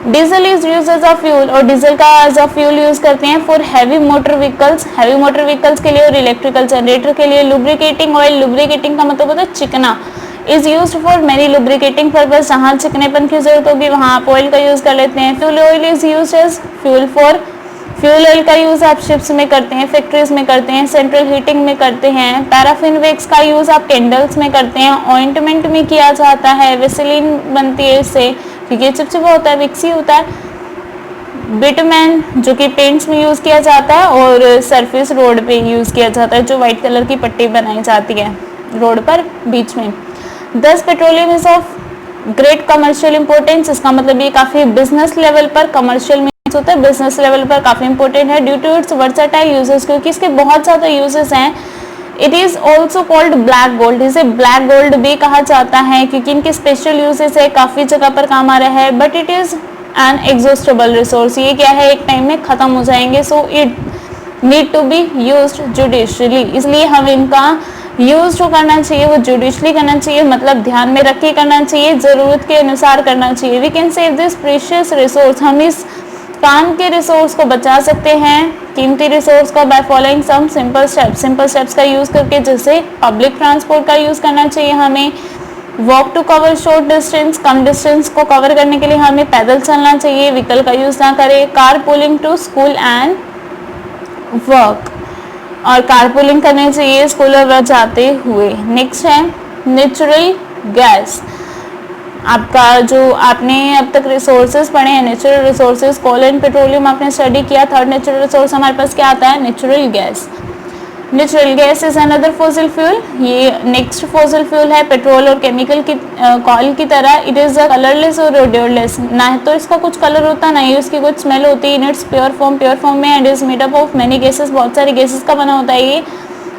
Diesel is use as a fuel, और डीजल का एज अ फ्यूल यूज करते हैं for heavy motor vehicles, heavy motor vehicles के लिए और इलेक्ट्रिकल जनरेटर के लिए। लुब्रिकेटिंग ऑयल, लुब्रिकेटिंग का मतलब होता है चिकना, is use for many lubricating purpose, जहाँ चिकनेपन की जरूरत होगी वहाँ आप ऑयल का यूज कर लेते हैं। Fuel oil is use as fuel for, fuel oil का यूज आप शिप्स में करते हैं, फैक्ट्रीज में करते हैं, सेंट्रल हीटिंग में करते हैं। पैराफिन वैक्स का यूज आप कैंडल्स में करते हैं, ऑइंटमेंट में किया जाता है, वेसलीन बनती है इससे क्योंकि ये चिपचिपा होता है, विक्सी होता है। बिटुमेन जो कि पेंट्स में यूज किया जाता है और सरफेस रोड पे यूज किया जाता है, जो व्हाइट कलर की पट्टी बनाई जाती है रोड पर बीच में। 10 petroleum is of great commercial importance, इसका मतलब ये काफी बिजनेस लेवल पर, कमर्शियल में होता है बिजनेस लेवल पर काफी इंपॉर्टेंट है। Due to its versatile uses, क्योंकि इसके बहुत ज्यादा यूजेस हैं। It is also called black gold, इसे ब्लैक गोल्ड भी कहा जाता है क्योंकि इनके स्पेशल यूजेस है, काफी जगह पर काम आ रहा है। But it is an exhaustible resource, ये क्या है एक टाइम में खत्म हो जाएंगे, so it need to be used judiciously, इसलिए हम इनका यूज जो करना चाहिए वो जुडिशली करना चाहिए, मतलब ध्यान में रख के करना चाहिए, ज़रूरत के अनुसार करना चाहिए। We can save this precious resource, हम इस काम के रिसोर्स को बचा सकते हैं, कीमती रिसोर्स को, by following some simple steps, simple steps का यूज़ करके, जैसे पब्लिक ट्रांसपोर्ट का यूज़ करना चाहिए हमें, walk to cover short distance, कम डिस्टेंस को कवर करने के लिए हमें पैदल चलना चाहिए, व्हीकल का यूज़ ना करें, car pooling to school and work, और कारपूलिंग करनी चाहिए स्कूल और वर्क जाते हुए। नेक्स्ट है नेचुरल गैस। आपका जो आपने अब तक रिसोर्सेज पढ़े हैं, natural resources, coal and petroleum आपने स्टडी किया। थर्ड नेचुरल रिसोर्स हमारे पास क्या आता है? Natural gas. Natural gas is another fossil fuel, ये नेक्स्ट फॉसिल फ्यूल है पेट्रोल और केमिकल की कॉल की तरह। इट इज़ अ कलरलेस और ओडोरलेस, ना तो इसका कुछ कलर होता ना ही उसकी कुछ स्मेल होती है। इन इट्स प्योर फॉर्म में and is made up of many gases, बहुत सारी गैसेस का बना होता है ये।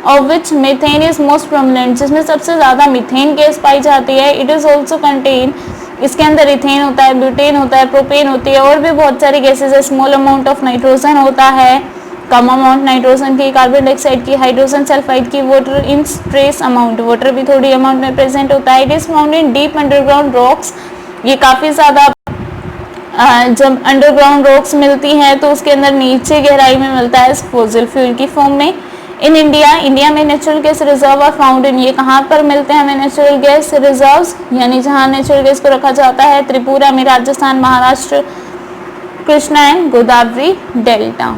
Of which methane is most prominent, जिसमें सबसे ज़्यादा मीथेन गैस पाई जाती है। इट इज़ ऑल्सो कंटेन, इसके अंदर इथेन होता है, ब्यूटेन होता है, प्रोपेन होती है, और भी बहुत सारी गैसेज है। स्मॉल अमाउंट ऑफ नाइट्रोजन होता है, कम अमाउंट नाइट्रोजन की, कार्बन डाइऑक्साइड की, हाइड्रोजन सल्फाइड की, water in trace amount, water भी थोड़ी अमाउंट में प्रेजेंट होता है। It is found in deep underground rocks, ये काफ़ी ज़्यादा जब अंडरग्राउंड रॉक्स मिलती हैं तो उसके अंदर नीचे गहराई में मिलता है फॉसिल फ्यूल की फॉर्म में। इन इंडिया में natural gas reserve are found in, ये कहाँ पर मिलते हैं हमें नेचुरल गैस रिजर्व्स, यानी जहाँ नेचुरल गैस को रखा जाता है? त्रिपुरा में, Rajasthan, Maharashtra, Krishna and Godavari delta.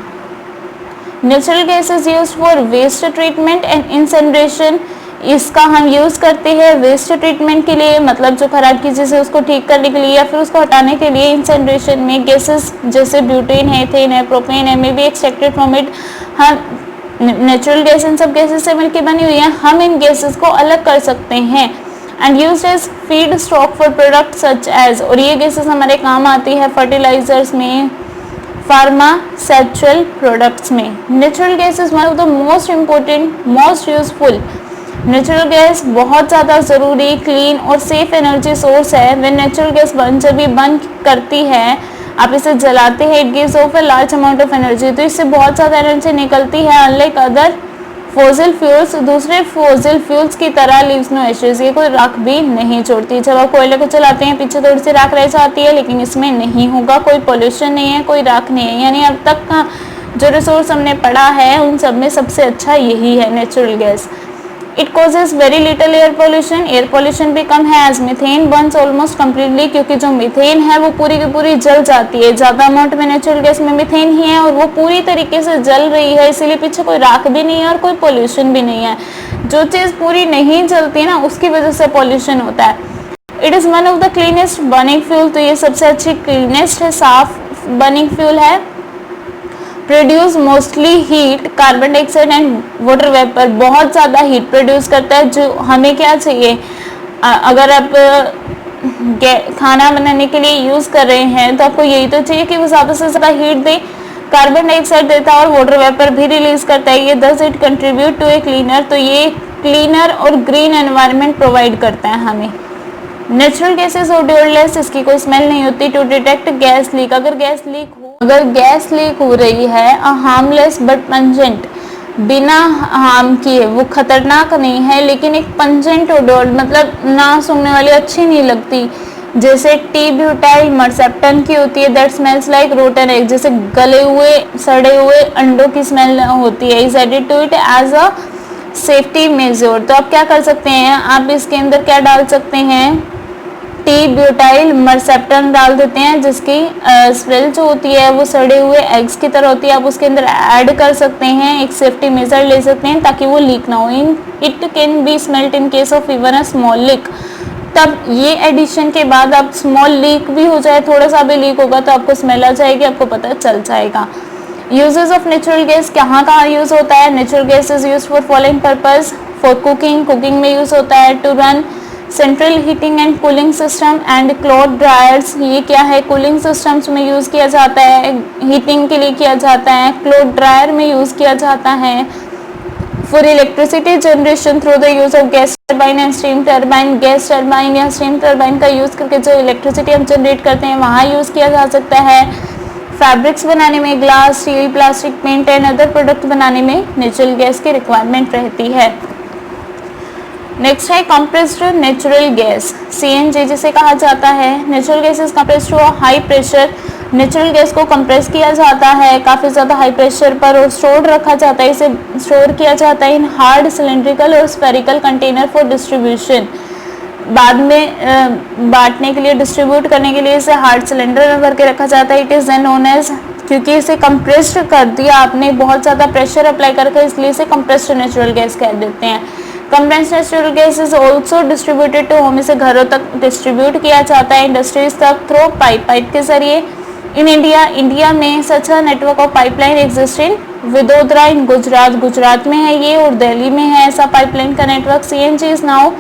Natural gas is use for waste treatment and incineration, इसका हम यूज़ करते हैं वेस्ट ट्रीटमेंट के लिए, मतलब जो खराब की चीज़ है उसको ठीक करने के लिए या फिर उसको हटाने के लिए। इंसिनरेशन में गैसेस जैसे ब्यूटेन है, इथेन है, प्रोपेन है, may be extracted from it. हम नेचुरल गैस इन सब गैसेस से मिलकर बनी हुई है, हम इन गैसेस को अलग कर सकते हैं and use as feedstock for product such as, और ये गैसेस हमारे काम आती है फर्टिलाइजर्स में, फार्मास्यूटिकल प्रोडक्ट्स में। Natural gas is one of the most important, most useful, natural gas बहुत ज़्यादा ज़रूरी, क्लीन और सेफ एनर्जी सोर्स है। व्हेन नेचुरल गैस जब भी बर्न करती है, आप इसे जलाते हैं, it gives off a large amount of energy, तो इससे बहुत ज़्यादा एनर्जी निकलती है। अनलाइक अदर फॉसिल फ्यूल्स, दूसरे फॉसिल फ्यूल्स की तरह लीव्स नो एशेज, ये कोई राख भी नहीं छोड़ती। जब आप कोयले को चलाते हैं पीछे थोड़ी सी राख रह जाती है, लेकिन इसमें नहीं होगा, कोई पोल्यूशन नहीं है, कोई राख नहीं है। यानी अब तक का जो रिसोर्स हमने पढ़ा है उन सब में सबसे अच्छा यही है natural gas. It causes very little air pollution भी कम है, as methane burns almost completely, क्योंकि जो मीथेन है वो पूरी की पूरी जल जाती है। ज़्यादा अमाउंट में नेचुरल गैस में मीथेन ही है और वो पूरी तरीके से जल रही है, इसीलिए पीछे कोई राख भी नहीं है और कोई पोल्यूशन भी नहीं है। जो चीज़ पूरी नहीं जलती ना उसकी वजह से पोल्यूशन होता है। It is one of the cleanest burning fuel, तो ये सबसे अच्छी क्लीनेस्ट है, साफ बर्निंग फ्यूल है। Produce mostly heat, carbon dioxide and water vapour, बहुत ज़्यादा हीट प्रोड्यूस करता है। जो हमें क्या चाहिए, अगर आप खाना बनाने के लिए यूज़ कर रहे हैं तो आपको यही तो चाहिए कि वो ज़्यादा से ज़्यादा हीट दे, कार्बन डाइऑक्साइड देता है और वाटर वेपर भी रिलीज करता है। ये दस it contribute to a cleaner, तो ये क्लीनर और ग्रीन एनवायरनमेंट प्रोवाइड करता है हमें। नेचुरल गैसेस ओडोरलेस, इसकी कोई स्मेल नहीं होती। टू डिटेक्ट गैस लीक, अगर गैस लीक हो रही है, हार्मलेस बट पंजेंट, बिना हार्म किए, वो खतरनाक नहीं है लेकिन एक पंजेंट ओडोर, मतलब ना सूंघने वाली, अच्छी नहीं लगती, जैसे टी ब्यूटाइल मर्सेप्टन की होती है, that smells like rotten egg, जैसे गले हुए सड़े हुए अंडों की स्मेल होती है। Is added to it as a safety measure, तो आप क्या कर सकते हैं, आप इसके अंदर क्या डाल सकते हैं, टी ब्यूटाइल मर्सेप्टन डाल देते हैं, जिसकी स्मेल जो होती है वो सड़े हुए एग्स की तरह होती है, आप उसके अंदर ऐड कर सकते हैं, एक सेफ्टी मेजर ले सकते हैं ताकि वो लीक ना हो। It can be smelt in case of even a small leak, तब ये एडिशन के बाद आप स्मॉल लीक भी हो जाए, थोड़ा सा भी लीक होगा तो आपको स्मेल आ जाएगी, आपको पता चल जाएगा। यूजेस ऑफ नेचुरल गैस, कहाँ यूज़ होता है, natural gas is use for following purpose, for cooking में यूज़ होता है, to run central heating and cooling system and cloth dryers, ये क्या है, कूलिंग सिस्टम्स में यूज़ किया जाता है, हीटिंग के लिए किया जाता है, क्लॉथ ड्रायर में यूज़ किया जाता है। For electricity generation through the use of gas turbine and steam turbine, gas turbine या स्टीम टर्बाइन का यूज़ करके जो इलेक्ट्रिसिटी हम जनरेट करते हैं वहाँ यूज़ किया जा सकता है। फैब्रिक्स बनाने में, glass, steel, plastic, paint and other product बनाने में नेचुरल गैस की रिक्वायरमेंट रहती है। नेक्स्ट है कंप्रेस्ड नेचुरल गैस, सीएनजी जिसे कहा जाता है। Natural gas is compressed to high pressure, natural gas को कंप्रेस किया जाता है काफ़ी ज़्यादा हाई प्रेशर पर और स्टोर रखा जाता है, इसे स्टोर किया जाता है इन हार्ड सिलेंड्रिकल और स्फेरिकल कंटेनर फॉर डिस्ट्रीब्यूशन, बाद में बांटने के लिए, डिस्ट्रीब्यूट करने के लिए इसे हार्ड सिलेंडर में भर के रखा जाता है। It is then known as, क्योंकि इसे कंप्रेस्ड कर दिया आपने, बहुत ज़्यादा प्रेशर अप्लाई करके, इसलिए इसे कंप्रेस्ड नेचुरल गैस कह देते हैं। Compressed natural gas is also distributed to home, इसे घरों तक डिस्ट्रीब्यूट किया जाता है, इंडस्ट्रीज तक थ्रू पाइप के जरिए। इन इंडिया में such a network of pipeline exist in Vadodara in Gujarat में है ये, और दिल्ली में है ऐसा पाइपलाइन का network. CNG is now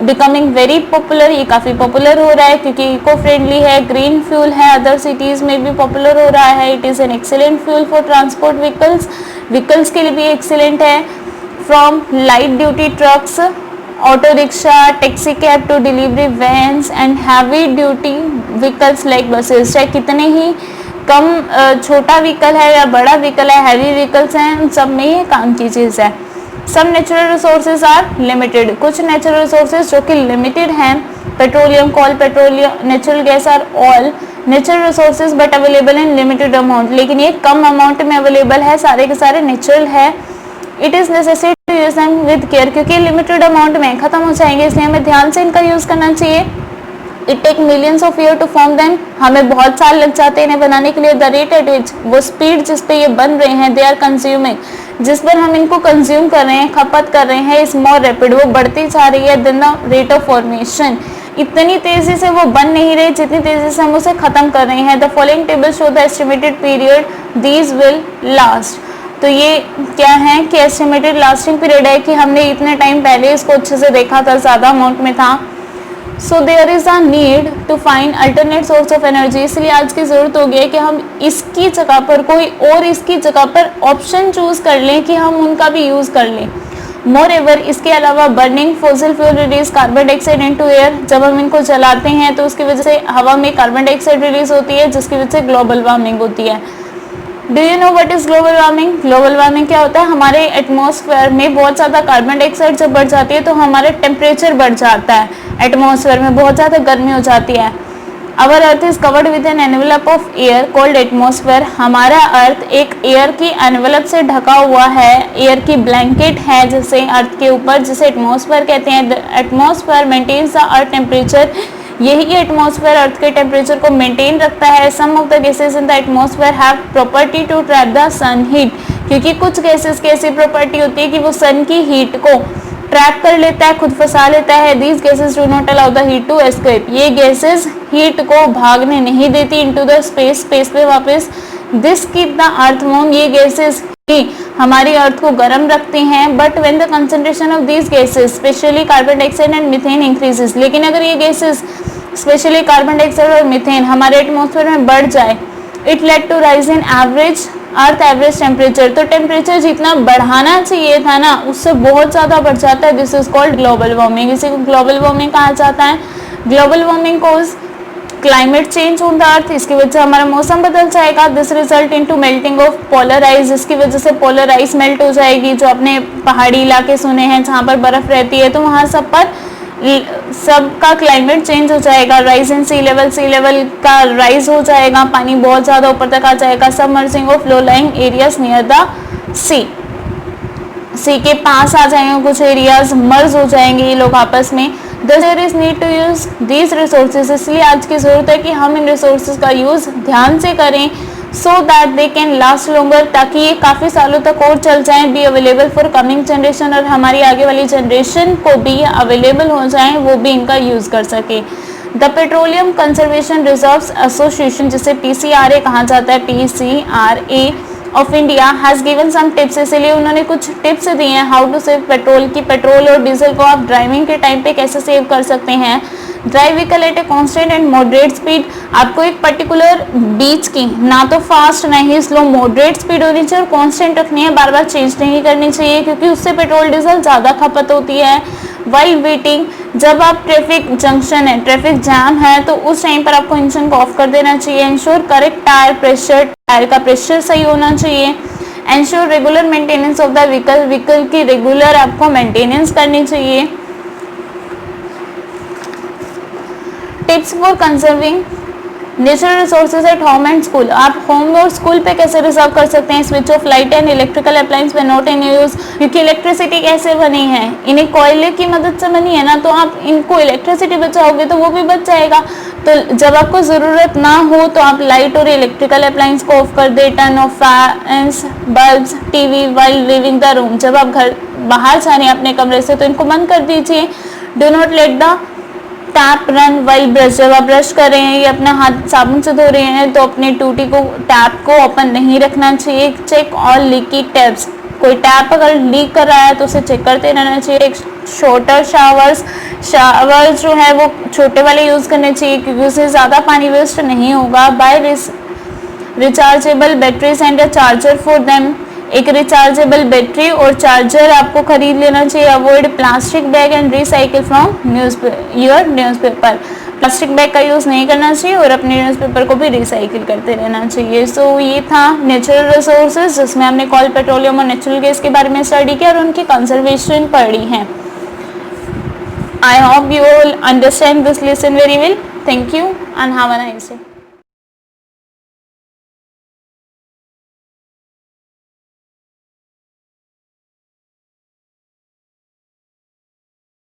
becoming very popular, ये काफ़ी पॉपुलर हो रहा है क्योंकि इको फ्रेंडली है, ग्रीन फ्यूल है, अदर सिटीज़ में भी पॉपुलर हो रहा है। It is an excellent fuel for transport vehicles के लिए भी एक्सीलेंट है, from light duty trucks, auto rickshaw, taxi cab to delivery vans and heavy duty vehicles like buses. चाहे कितने ही कम छोटा व्हीकल है या बड़ा व्हीकल है, हैवी व्हीकल्स हैं, उन सब में ये काम की चीज़ है। Some natural resources are limited, कुछ नेचुरल रिसोर्सेज जो कि लिमिटेड हैं, petroleum, coal, petroleum, natural gas are all natural resources but available in limited amount, लेकिन ये कम अमाउंट में अवेलेबल है, सारे के सारे नेचुरल है। It is necessary to use them with care, क्योंकि लिमिटेड अमाउंट में खत्म हो जाएंगे, इसलिए हमें ध्यान से इनका यूज़ करना चाहिए। It take millions of year to form them, हमें बहुत साल लग जाते हैं इन्हें बनाने के लिए। द रेट एट विच, वो स्पीड जिस पे ये बन रहे हैं, दे आर कंज्यूमिंग, जिस पर हम इनको कंज्यूम कर रहे हैं, खपत कर रहे हैं, इज मोर रैपिड, वो बढ़ती जा रही है than the rate of formation, इतनी तेजी से वो बन नहीं रही जितनी तेजी से हम उसे खत्म कर रहे हैं। The following table show the estimated period these will last, तो ये क्या है कि एस्टिमेटेड लास्टिंग पीरियड है कि हमने इतने टाइम पहले इसको अच्छे से देखा था, ज़्यादा अमाउंट में था। So there is a need to find alternate source of energy, इसलिए आज की ज़रूरत हो गई है कि हम इसकी जगह पर कोई और इसकी जगह पर ऑप्शन चूज़ कर लें कि हम उनका भी यूज़ कर लें। मोर एवर, इसके अलावा burning fossil fuel release carbon dioxide into air, जब हम इनको जलाते हैं तो उसकी वजह से हवा में कार्बन डाइऑक्साइड रिलीज होती है, जिसकी वजह से ग्लोबल वार्मिंग होती है। Do you know what is global warming? Global warming क्या होता है? हमारे एटमॉस्फेयर में बहुत ज़्यादा कार्बन डाइऑक्साइड जब बढ़ जाती है तो हमारा टेम्परेचर बढ़ जाता है, एटमॉस्फेयर में बहुत ज़्यादा गर्मी हो जाती है। Our earth is covered with an envelope of air called atmosphere, हमारा अर्थ एक एयर की एनवेलप से ढका हुआ है, एयर की ब्लैंकेट है जैसे अर्थ के ऊपर, जिसे एटमॉस्फेयर कहते हैं। Atmosphere maintains the earth temperature, यही एटमॉस्फेयर अर्थ के टेम्परेचर को मेंटेन रखता है। Some of the gases in the atmosphere have property to trap the sun heat, क्योंकि कुछ गैसेस की ऐसी प्रॉपर्टी होती है कि वो सन की हीट को ट्रैप कर लेता है, खुद फंसा लेता है। These gases do not allow the heat to escape, ये गैसेस हीट को भागने नहीं देती इनटू द स्पेस पे वापस। This keep the earth warm, ये गैसेस हमारी अर्थ को गर्म रखती हैं। But when the concentration of these gases specially carbon dioxide and methane increases, लेकिन अगर ये गैसेस स्पेशली कार्बन डाइऑक्साइड और मीथेन हमारे एटमॉस्फेयर में बढ़ जाए, it lead to rise in average earth average temperature, तो टेम्परेचर जितना बढ़ाना चाहिए था ना उससे बहुत ज़्यादा बढ़ जाता है। This is called global warming, इसे ग्लोबल वार्मिंग कहा जाता है। Global warming cause climate change on the earth, इसकी वजह से हमारा मौसम बदल जाएगा। This result into melting of polar ice, इसकी वजह से पोलर आइस मेल्ट हो जाएगी। जो अपने पहाड़ी इलाके सुने हैं जहाँ पर बर्फ़ रहती है, तो वहाँ सब पर सबका क्लाइमेट चेंज हो जाएगा। राइज इन सी लेवल का राइज हो जाएगा, पानी बहुत ज़्यादा ऊपर तक आ जाएगा। Submerging of low lying areas near the sea के पास आ जाएंगे कुछ एरियाज, मर्ज हो जाएंगे ये लोग आपस में। There is need to use these resources, इसलिए आज की ज़रूरत है कि हम इन रिसोर्सेज का यूज़ ध्यान से करें, so that they can last longer, ताकि ये काफ़ी सालों तक और चल जाएं। Be available for coming generation, और हमारी आगे वाली जनरेशन को भी अवेलेबल हो जाएं, वो भी इनका यूज़ कर सके। The petroleum conservation reserves association, जिसे PCRA कहा जाता है, PCRA of India has given some tips, इसलिए उन्होंने कुछ टिप्स दिए हैं हाउ टू सेव पेट्रोल, की पेट्रोल और डीजल को आप ड्राइविंग के टाइम पे कैसे सेव कर सकते हैं। Drive vehicle eight a constant and moderate speed, आपको एक पर्टिकुलर बीच की ना तो फास्ट ना ही स्लो, मॉडरेट स्पीड होनी चाहिए और कांस्टेंट रखनी है, बार बार चेंज नहीं करनी चाहिए, क्योंकि उससे पेट्रोल डीजल ज़्यादा खपत होती है। वाइल वेटिंग, जब आप ट्रैफिक जंक्शन है, ट्रैफिक जैम है, तो उस टाइम पर आपको इंजन को ऑफ कर देना चाहिए। Ensure correct tyre pressure, tyre का प्रेशर सही होना चाहिए। Ensure regular maintenance of the vehicle, vehicle की रेगुलर आपको मेंटेनेंस करनी चाहिए। Tips for conserving natural resources at home and school. आप होम और स्कूल पे कैसे रिजर्व कर सकते हैं। Switch off light and electrical appliance when not in use, क्योंकि इलेक्ट्रिसिटी कैसे बनी है, इन्हें कोयले की मदद से बनी है ना, तो आप इनको इलेक्ट्रिसिटी बचाओगे तो वो भी बच जाएगा। तो जब आपको ज़रूरत ना हो तो आप लाइट और इलेक्ट्रिकल अप्लायंस को ऑफ कर दे। Turn off fans, bulbs, TV while leaving the room. जब आप घर बाहर जा रहे हैं अपने कमरे से तो इनको बंद कर दीजिए। Do not let the tap run while brush. जब आप ब्रश कर रहे हैं या अपना हाथ साबुन से धो रहे हैं तो अपने टूटी को टैप को ओपन नहीं रखना चाहिए। Check all leaky taps. कोई टैप अगर लीक कर रहा है तो उसे चेक करते रहना चाहिए। एक शॉर्टर शावर्स जो है वो छोटे वाले यूज़ करने चाहिए क्योंकि उससे ज़्यादा पानी वेस्ट नहीं होगा। Buy rechargeable batteries and a charger for them. एक रिचार्जेबल बैटरी और चार्जर आपको खरीद लेना चाहिए। Avoid plastic bag and recycle from newspaper. Plastic bag का यूज़ नहीं करना चाहिए और अपने न्यूज़पेपर को भी रिसाइकिल करते रहना चाहिए। सो ये था नेचुरल रिसोर्सेज जिसमें हमने कोल, पेट्रोलियम और नेचुरल गैस के बारे में स्टडी किया और उनकी कंजर्वेशन पढ़ी है। I hope you all understand this lesson very well. Thank you and have a nice day.